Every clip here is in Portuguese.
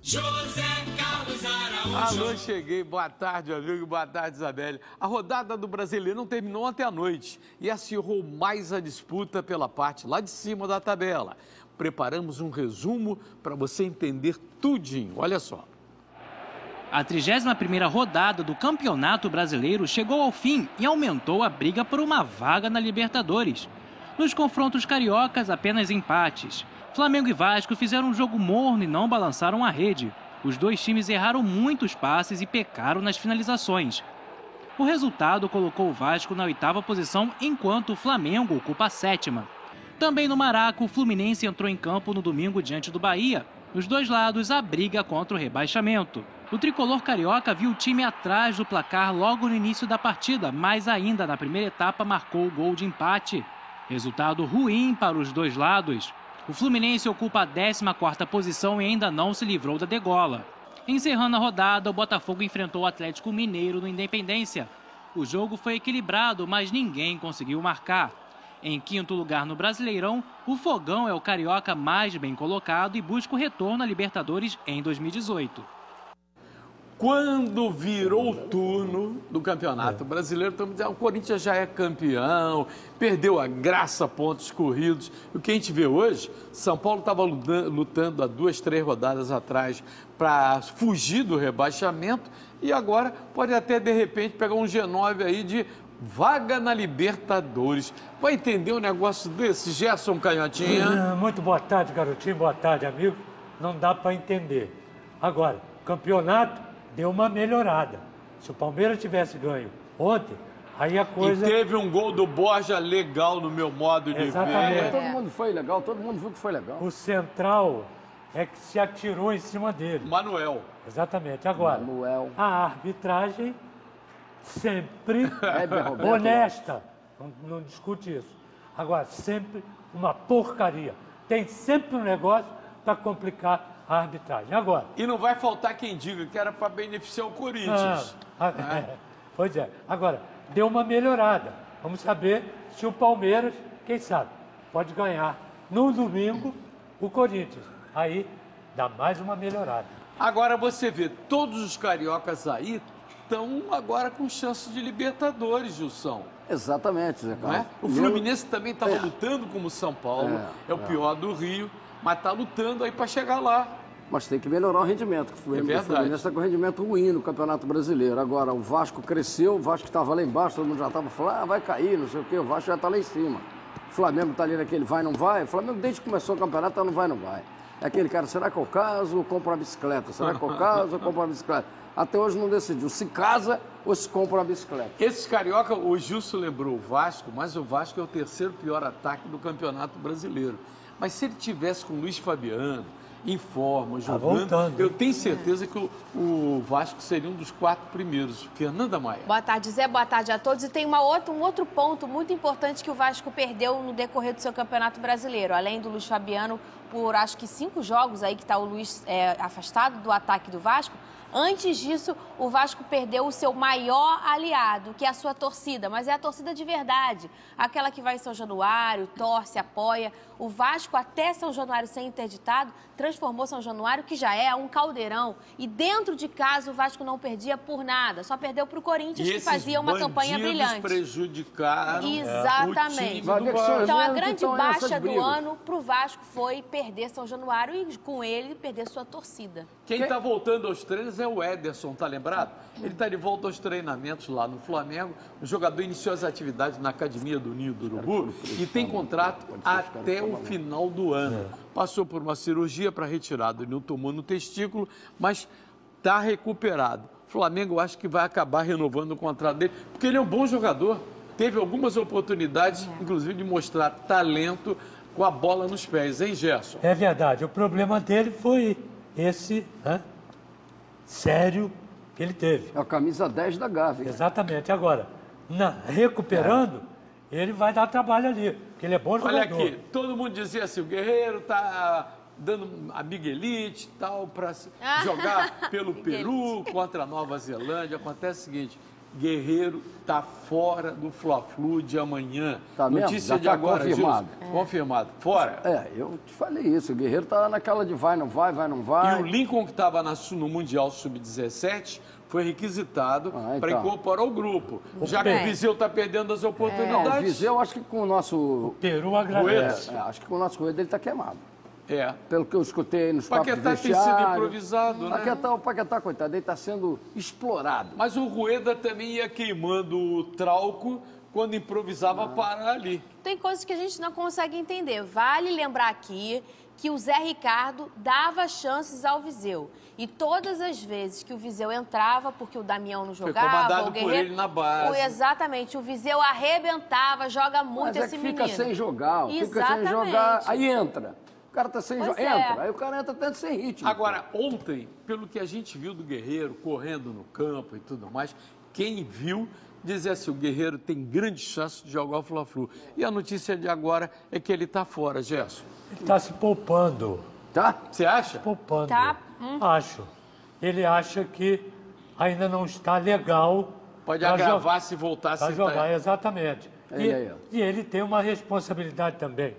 José Carlos Araújo. Alô, cheguei. Boa tarde, amigo. Boa tarde, Isabelle. A rodada do Brasileirão terminou ontem à noite e acirrou mais a disputa pela parte lá de cima da tabela. Preparamos um resumo para você entender tudinho. Olha só. A 31ª rodada do Campeonato Brasileiro chegou ao fim e aumentou a briga por uma vaga na Libertadores. Nos confrontos cariocas, apenas empates. Flamengo e Vasco fizeram um jogo morno e não balançaram a rede. Os dois times erraram muitos passes e pecaram nas finalizações. O resultado colocou o Vasco na 8ª posição, enquanto o Flamengo ocupa a 7ª. Também no Maraca, o Fluminense entrou em campo no domingo diante do Bahia. Nos dois lados, a briga contra o rebaixamento. O tricolor carioca viu o time atrás do placar logo no início da partida, mas ainda na primeira etapa marcou o gol de empate. Resultado ruim para os dois lados. O Fluminense ocupa a 14ª posição e ainda não se livrou da degola. Encerrando a rodada, o Botafogo enfrentou o Atlético Mineiro no Independência. O jogo foi equilibrado, mas ninguém conseguiu marcar. Em 5º lugar no Brasileirão, o Fogão é o carioca mais bem colocado e busca o retorno à Libertadores em 2018. Quando virou o turno do Campeonato Brasileiro, estamos dizendo, o Corinthians já é campeão, perdeu a graça, pontos corridos. O que a gente vê hoje, São Paulo estava lutando há 2, 3 rodadas atrás para fugir do rebaixamento e agora pode até, de repente, pegar um G9 aí de vaga na Libertadores. Vai entender um negócio desse, Gerson Canhotinha? Muito boa tarde, garotinho. Boa tarde, amigo. Não dá para entender. Agora, campeonato deu uma melhorada. Se o Palmeiras tivesse ganho ontem, aí a coisa... E teve um gol do Borja legal no meu modo de Exatamente. ver. Todo mundo foi legal, todo mundo viu que foi legal. O central é que se atirou em cima dele. Manuel. Exatamente. Agora, Manuel. a arbitragem sempre Roberto, honesta. Não discute isso. Agora, sempre uma porcaria. Tem sempre um negócio para complicar a arbitragem. Agora... E não vai faltar quem diga que era para beneficiar o Corinthians. Pois é. Agora, deu uma melhorada. Vamos saber se o Palmeiras, quem sabe, pode ganhar no domingo o Corinthians. Aí dá mais uma melhorada. Agora você vê, todos os cariocas aí estão agora com chance de Libertadores, Gilson. Exatamente, Zé Não é? Carlos. O Fluminense também estava lutando como o São Paulo, é o pior do Rio, mas está lutando aí para chegar lá. Mas tem que melhorar o rendimento. O Fluminense está com rendimento ruim no Campeonato Brasileiro. Agora, o Vasco cresceu, o Vasco estava lá embaixo, todo mundo já estava falando, vai cair, não sei o quê, o Vasco já está lá em cima. O Flamengo está ali naquele vai, não vai. O Flamengo, desde que começou o campeonato, está no vai, não vai. É aquele cara, será que é o caso ou compra uma bicicleta? Será que é o caso ou compra uma bicicleta? Até hoje não decidiu se casa ou se compra uma bicicleta. Esses carioca, o Gilson lembrou o Vasco, mas o Vasco é o 3º pior ataque do Campeonato Brasileiro. Mas se ele tivesse com o Luiz Fabiano, em forma, jogando, eu tenho certeza que o Vasco seria um dos 4 primeiros. Fernanda Maia. Boa tarde, Zé. Boa tarde a todos. E tem um outro ponto muito importante que o Vasco perdeu no decorrer do seu Campeonato Brasileiro. Além do Luiz Fabiano, por acho que 5 jogos aí que está o Luiz afastado do ataque do Vasco. Antes disso, o Vasco perdeu o seu maior aliado, que é a sua torcida, mas é a torcida de verdade, aquela que vai em São Januário, torce, apoia. O Vasco, até São Januário ser interditado, transformou São Januário, que já é um caldeirão. E dentro de casa, o Vasco não perdia por nada, só perdeu para o Corinthians, que fazia uma campanha brilhante. Prejudicaram Exatamente. o time do Vasco. Então, a grande baixa do ano para o Vasco foi perder São Januário e, com ele, perder sua torcida. Quem está voltando aos treinos é o Ederson, tá lembrado? Ele está de volta aos treinamentos lá no Flamengo. O jogador iniciou as atividades na Academia do Ninho do Urubu e tem contrato até o final do ano. Passou por uma cirurgia para retirada de um tumor no testículo, mas está recuperado. O Flamengo, eu acho que vai acabar renovando o contrato dele, porque ele é um bom jogador. Teve algumas oportunidades, inclusive, de mostrar talento com a bola nos pés, hein, Gerson? É verdade. O problema dele foi esse, sério, que ele teve. É a camisa 10 da Gávea. Exatamente. Agora, recuperando, ele vai dar trabalho ali, porque ele é bom jogador. Olha aqui, todo mundo dizia assim, o Guerreiro está dando a Miguelite e tal, para jogar pelo Peru contra a Nova Zelândia. Acontece o seguinte, Guerreiro está fora do Fla-Flu de amanhã. Tá mesmo? Notícia Já de tá agora, confirmado. Gilson. Confirmado. Fora. Eu te falei isso. O Guerreiro tá naquela de vai, não vai, vai, não vai. E o Lincoln, que estava no Mundial Sub-17, foi requisitado para então. incorporar o grupo. Já que o Viseu está perdendo as oportunidades. Não, o Viseu, acho que com o nosso... Peru agradece. acho que com o nosso Rueda ele está queimado. É. Pelo que eu escutei nos papos de Paquetá tem vestiário. sido improvisado, né? O Paquetá, coitado, ele está sendo explorado. Mas o Rueda também ia queimando o Trauco quando improvisava para ali. Tem coisas que a gente não consegue entender. Vale lembrar aqui que o Zé Ricardo dava chances ao Viseu. E todas as vezes que o Viseu entrava, porque o Damião não jogava, comandado o Guerreiro... por ele na base. Exatamente, o Viseu arrebentava, joga muito Mas esse fica menino. sem jogar, fica Exatamente. sem jogar, aí entra. O cara tá sem Pois jogar, é. entra. Aí o cara entra tanto sem ritmo. Agora, ontem, pelo que a gente viu do Guerreiro, correndo no campo e tudo mais, quem viu dizia assim, o Guerreiro tem grande chance de jogar o Fla-Flu. E a notícia de agora é que ele está fora, Gerson. Ele está se poupando. Tá? Você acha? Poupando. Tá. Acho. Ele acha que ainda não está legal. Pode pra agravar se voltar a Para se jogar, exatamente. Aí. E ele tem uma responsabilidade também.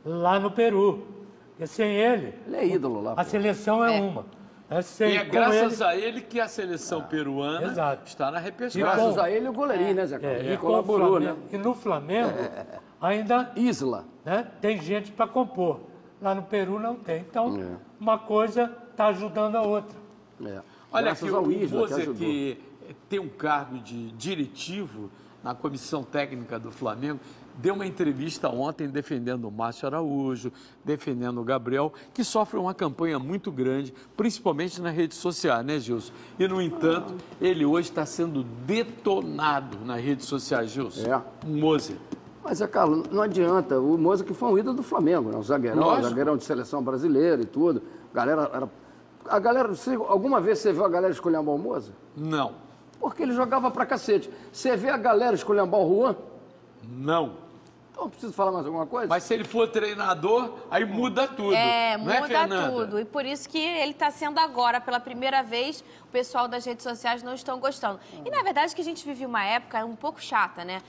Lá no Peru. Porque sem ele, Ele é ídolo lá. a seleção é uma. Sem, E é com graças ele- a ele que a seleção peruana exato. está na repescagem. Graças a ele e o goleirinho, né, Zé Carlos? e Ele com o colaborou, né? Flamengo- E no Flamengo, ainda Isla. né, tem gente para compor. Lá no Peru não tem. Então, uma coisa está ajudando a outra. Olha Graças aqui, ao o Isla que Moza, ajudou. que tem um cargo de diretivo na comissão técnica do Flamengo, deu uma entrevista ontem defendendo o Márcio Araújo, defendendo o Gabriel, que sofre uma campanha muito grande, principalmente nas redes sociais, né, Gilson? E, no entanto, ele hoje está sendo detonado nas redes sociais, Gilson. O Moza. Mas, Zé Carlos, não adianta. O Moza que foi um ídolo do Flamengo, né? O zagueirão de seleção brasileira e tudo. A galera, alguma vez você viu a galera esculhambar o Moza? Não. Porque ele jogava pra cacete. Você vê a galera esculhambar o Juan? Não. Então, preciso falar mais alguma coisa? Mas se ele for treinador, aí muda tudo. É, não muda Fernanda? tudo. E por isso que ele está sendo agora, pela primeira vez, o pessoal das redes sociais não estão gostando. E, na verdade, que a gente vive uma época um pouco chata, né?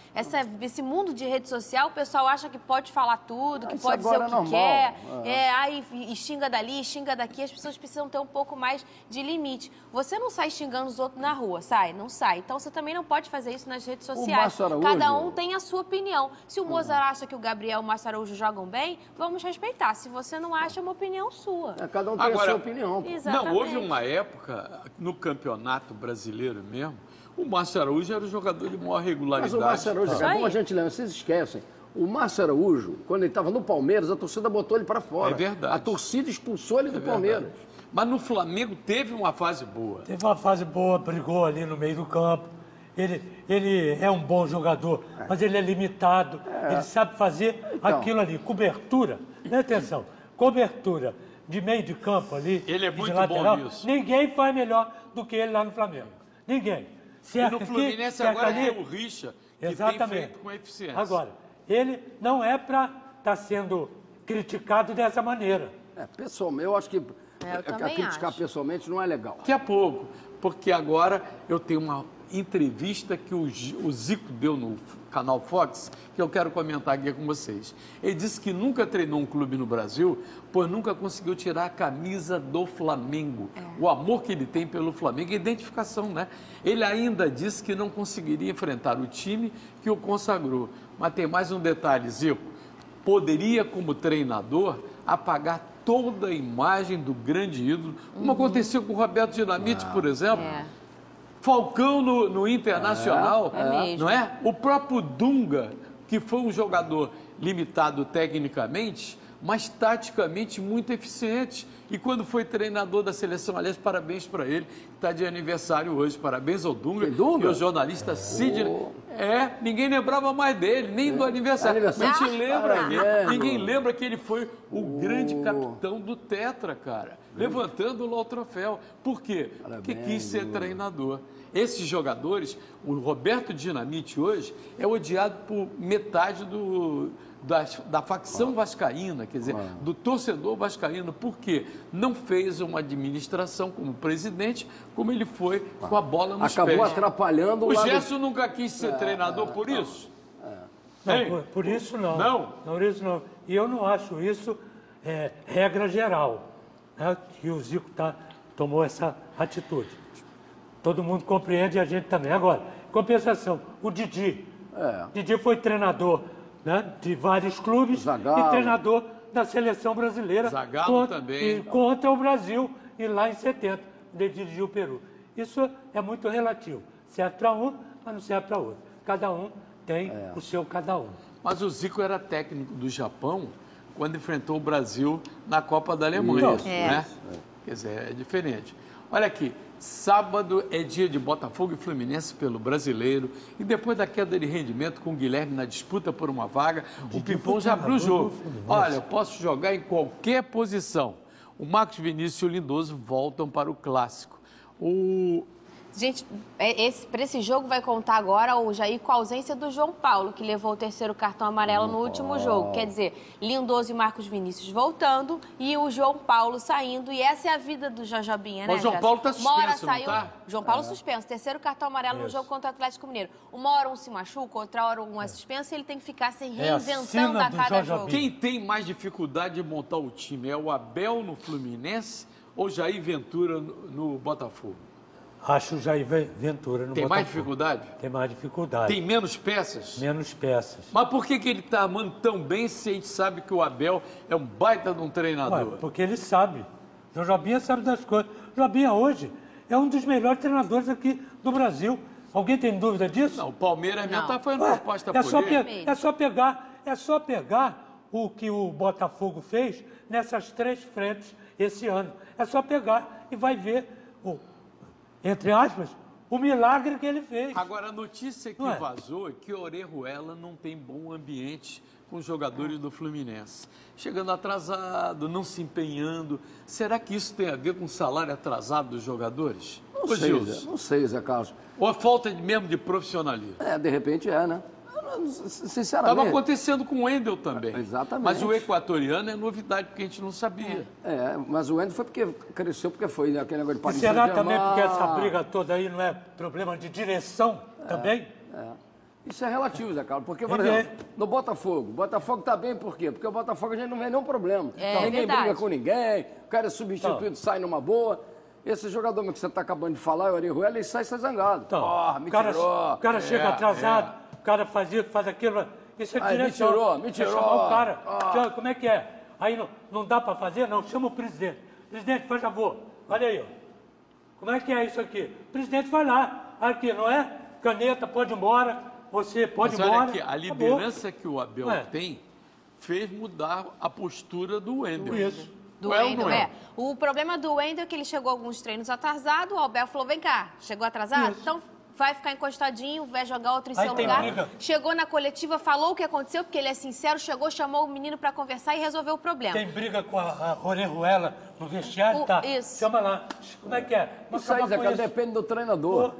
Esse mundo de rede social, o pessoal acha que pode falar tudo, que Isso pode dizer agora o que é normal. quer. Aí e xinga dali, xinga daqui. As pessoas precisam ter um pouco mais de limite. Você não sai xingando os outros na rua, sai? Não sai. Então, você também não pode fazer isso nas redes sociais. Márcio Araújo- Cada um tem a sua opinião. Se o Mozart acha que o Gabriel e o Márcio Araújo jogam bem, vamos respeitar. Se você não acha, é uma opinião sua. Cada um tem a Agora, sua opinião. Pô. Exatamente. Não, houve uma época, no campeonato brasileiro mesmo, o Márcio Araújo era o jogador de maior Mas regularidade. o Márcio Araújo, Isso é bom aí. a gente lembrar, vocês esquecem. O Márcio Araújo, quando ele estava no Palmeiras, a torcida botou ele para fora. É verdade. A torcida expulsou ele do Palmeiras. Mas no Flamengo teve uma fase boa. Teve uma fase boa, brigou ali no meio do campo. Ele é um bom jogador, mas ele é limitado. Ele sabe fazer aquilo ali. Cobertura, presta atenção, cobertura de meio de campo ali. Ele é de muito lateral, bom nisso. Ninguém faz melhor do que ele lá no Flamengo. Ninguém. E Cerca no aqui, Fluminense cerca agora ali. tem o Richa, que Exatamente. tem feito com eficiência. Agora, ele não é para estar sendo criticado dessa maneira. Pessoalmente, eu acho que eu também criticar acho. pessoalmente não é legal. Daqui a pouco, porque agora eu tenho uma entrevista que o Zico deu no canal Fox, que eu quero comentar aqui com vocês. Ele disse que nunca treinou um clube no Brasil, pois nunca conseguiu tirar a camisa do Flamengo. O amor que ele tem pelo Flamengo, a identificação, né? Ele ainda disse que não conseguiria enfrentar o time que o consagrou. Mas tem mais um detalhe, Zico. Poderia, como treinador, apagar toda a imagem do grande ídolo, como aconteceu com o Roberto Dinamite, por exemplo. Falcão no Internacional, mesmo. não é? O próprio Dunga, que foi um jogador limitado tecnicamente, mas taticamente muito eficiente. E quando foi treinador da seleção, aliás, parabéns para ele, que está de aniversário hoje. Parabéns ao Dunga. Dunga? E o jornalista Sidney. Ninguém lembrava mais dele, nem do aniversário. Mas a gente lembra, Parabéns. ninguém lembra que ele foi o grande capitão do Tetra, cara. Levantando lá o troféu. Por quê? Porque quis ser treinador. Esses jogadores, o Roberto Dinamite hoje é odiado por metade da facção vascaína, quer dizer, do torcedor vascaíno, porque não fez uma administração como presidente, como ele foi com a bola nos pés. Acabou atrapalhando o Gerson nunca quis ser treinador por isso? Não, por isso não. Não? Por isso não. E eu não acho isso regra geral, né, que o Zico tomou essa atitude. Todo mundo compreende e a gente também. Agora, compensação, o Didi. Didi foi treinador, né, de vários clubes e treinador da seleção brasileira contra o Brasil e lá em 70, ele dirigiu o Peru. Isso é muito relativo. Serve para um, mas não serve para outro. Cada um tem o seu cada um. Mas o Zico era técnico do Japão quando enfrentou o Brasil na Copa da Alemanha, né? Quer dizer, é diferente. Olha aqui, sábado é dia de Botafogo e Fluminense pelo Brasileiro e depois da queda de rendimento com o Guilherme na disputa por uma vaga, o Pimpão já abriu o jogo. Olha, eu posso jogar em qualquer posição. O Marcos Vinícius e o Lindoso voltam para o Clássico. Gente, para esse jogo vai contar agora o Jair com a ausência do João Paulo, que levou o terceiro cartão amarelo no último jogo. Quer dizer, Lindoso e Marcos Vinícius voltando e o João Paulo saindo. E essa é a vida do Jajobinha, né, Mas o João Paulo está suspenso, uma hora saiu, não tá? João Paulo suspenso, terceiro cartão amarelo no jogo contra o Atlético Mineiro. Uma hora um se machuca, outra hora um é suspenso e ele tem que ficar se reinventando a cada jogo. Quem tem mais dificuldade de montar o time é o Abel no Fluminense ou Jair Ventura no Botafogo? Acho o Jair Ventura no Botafogo. Tem mais dificuldade? Tem mais dificuldade. Tem menos peças? Menos peças. Mas por que ele está amando tão bem se a gente sabe que o Abel é um baita de um treinador? Ué, porque ele sabe. O Jobinha sabe das coisas. O Jobinha hoje é um dos melhores treinadores aqui do Brasil. Alguém tem dúvida disso? Não, o Palmeiras mesmo está fazendo proposta por ele. É só pegar o que o Botafogo fez nessas 3 frentes esse ano. É só pegar e vai ver entre aspas, o milagre que ele fez. Agora, a notícia que vazou é que Orejuela não tem bom ambiente com os jogadores do Fluminense. Chegando atrasado, não se empenhando. Será que isso tem a ver com o salário atrasado dos jogadores? Não sei, Zé Carlos. Ou a falta mesmo de profissionalismo? De repente né? Sinceramente. Estava acontecendo com o Wendel também. Exatamente. Mas o equatoriano é novidade, porque a gente não sabia. Mas o Wendel foi porque cresceu, porque foi aquele negócio de Paris. E será também porque essa briga toda aí não é problema de direção também? Isso é relativo, Zé Carlos, porque, por exemplo, no Botafogo. O Botafogo está bem por quê? Porque o Botafogo a gente não vê nenhum problema. Ninguém briga com ninguém, o cara é substituído, sai numa boa. Esse jogador que você está acabando de falar, o Orejuela, ele sai zangado. Me tirou. O cara chega atrasado. O cara faz aquilo, isso é direção. Me tirou. Chamar o cara, como é que é? Aí não dá para fazer? Não, chama o presidente. Presidente, faz favor, olha aí, como é que é isso aqui? O presidente vai lá, aqui, não é? Caneta, pode ir embora, você pode ir embora. Olha aqui, a liderança que o Abel tem fez mudar a postura do Wendel. Isso. Do Wendel, O problema do Wendel é que ele chegou alguns treinos atrasado, o Abel falou, vem cá, chegou atrasado? Isso. Então vai ficar encostadinho, vai jogar outro em seu lugar. Briga. Chegou na coletiva, falou o que aconteceu, porque ele é sincero, chegou, chamou o menino para conversar e resolveu o problema. Tem briga com a Orejuela no vestiário, Isso. Chama lá. Como é que é? Isso aí, Zé Carlos, depende do treinador.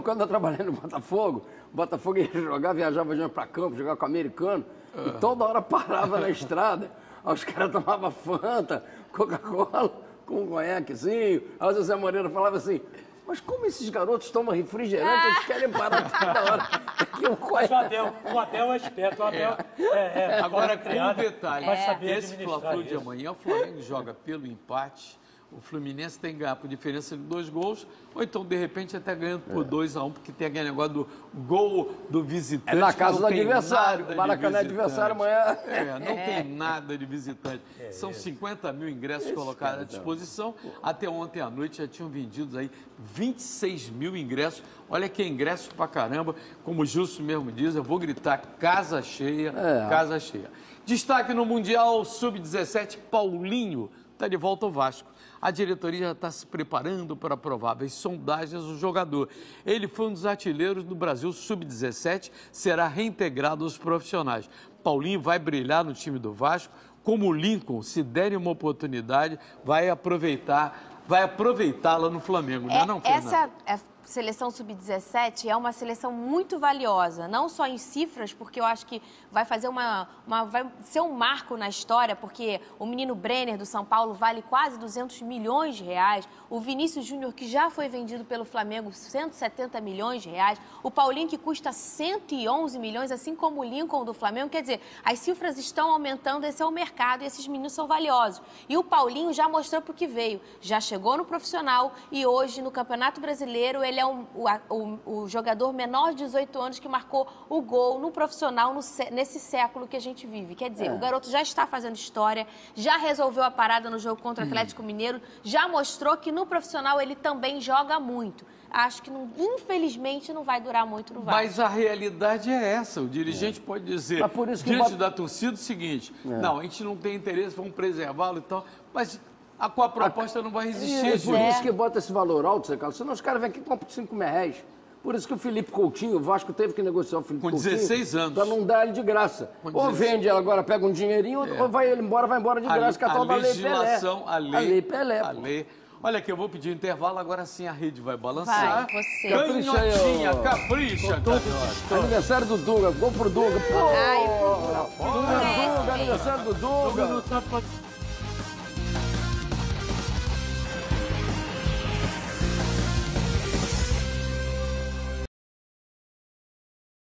Quando eu trabalhei no Botafogo, o Botafogo ia jogar, viajava para campo, jogava com o americano, e toda hora parava na estrada. Aí os caras tomavam Fanta, Coca-Cola, com um conhaquezinho. Aí o José Moreira falava assim, mas como esses garotos tomam refrigerante, eles querem parar toda hora. O Abel é esperto, o Abel Agora, criado, com um detalhe, vai saber esse Fla-Flu de amanhã, o Flamengo joga pelo empate, o Fluminense tem que ganhar por diferença de 2 gols, ou então, de repente, até ganhando por 2-1, porque tem aquele negócio do gol do visitante. É na casa do adversário. O Maracanã é adversário amanhã. Não tem nada de visitante. São 50 mil ingressos colocados à disposição. Até ontem à noite já tinham vendidos aí 26 mil ingressos. Olha que ingresso pra caramba. Como o Justo mesmo diz, eu vou gritar casa cheia, casa cheia. Destaque no Mundial Sub-17, Paulinho está de volta ao Vasco. A diretoria já está se preparando para prováveis sondagens do jogador. Ele foi um dos artilheiros do Brasil Sub-17, será reintegrado aos profissionais. Paulinho vai brilhar no time do Vasco, como o Lincoln, se derem uma oportunidade, vai aproveitá-la no Flamengo, não é não, Fernanda? seleção sub-17 é uma seleção muito valiosa, não só em cifras, porque eu acho que vai fazer vai ser um marco na história, porque o menino Brenner do São Paulo vale quase 200 milhões de reais, o Vinícius Júnior, que já foi vendido pelo Flamengo, 170 milhões de reais, o Paulinho, que custa 111 milhões, assim como o Lincoln do Flamengo. Quer dizer, as cifras estão aumentando, esse é o mercado e esses meninos são valiosos. E o Paulinho já mostrou para o que veio, já chegou no profissional e hoje no Campeonato Brasileiro ele é o jogador menor de 18 anos que marcou o gol no profissional nesse século que a gente vive. Quer dizer, o garoto já está fazendo história, já resolveu a parada no jogo contra o Atlético Mineiro, já mostrou que no profissional ele também joga muito. Acho que, infelizmente, não vai durar muito no Vasco. Mas a realidade é essa. O dirigente pode dizer, diante da torcida, o seguinte, não, a gente não tem interesse, vamos preservá-lo e tal, mas com a proposta não vai resistir. É por isso que bota esse valor alto, Zé Carlos. Senão os caras vêm aqui e compram por 5 mil reais. Por isso que o Felipe Coutinho, o Vasco teve que negociar o Felipe Coutinho. Com 16 anos. Para não dar ele de graça. Ou vende ela agora, pega um dinheirinho, ou vai embora de graça, que é a tal da Lei Pelé. A Lei Pelé. Olha aqui, eu vou pedir um intervalo, agora sim a rede vai balançar. Vai, você. Canhotinha, capricha, Aniversário do Dunga, gol pro Dunga. Pô! Ai, Dunga, aniversário do Dunga.